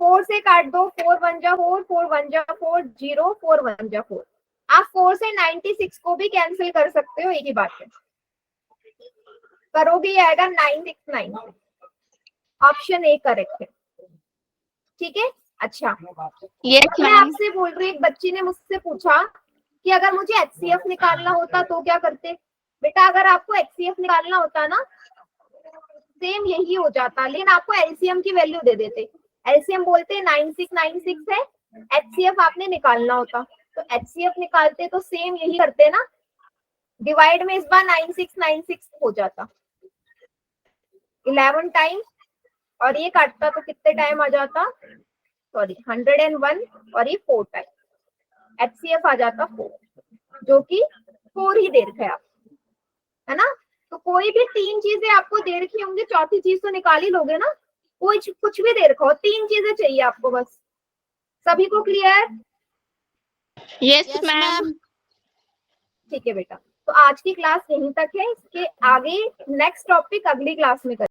4 से काट दो, 4 1 जा 4, 4 1 जा 4, 0 4 1 जा 4। आप 4 से 96 को भी कैंसिल कर सकते हो, एक ही बात है। करोगे आएगा 969। ऑप्शन ए करेक्ट है। ठीक है, अच्छा यस मैं मैम। आपसे बोल रही हूँ, एक बच्ची ने मुझसे पूछा कि अगर मुझे HCF निकालना होता तो क्या करते। बेटा अगर आपको HCF निकालना होता ना, सेम यही हो जाता, लेकिन आपको LCM की वैल्यू दे देते। LCM बोलते 9696 है, HCF आपने निकालना होता तो HCF निकालते, तो सेम यही करते ना, डिवाइड में इस बार 9696 हो जाता 11 टाइम, और ये काटता तो कितने टाइम आ जाता, सॉरी 101, और ये 4 टाइम, HCF आ जाता 4, जो कि 4 ही दे रखा है आप, है ना। तो कोई भी 3 चीजें आपको दे रखी होंगी, चौथी चीज तो निकाल ही लोगे ना। कोई कुछ भी दे रखा हो, 3 चीजें चाहिए आपको बस। सभी को क्लियर? Yes ma'am. ठीक है बेटा, तो आज की क्लास यहीं तक है, इसके आगे नेक्स्ट टॉपिक अगली क्लास में करेंगे।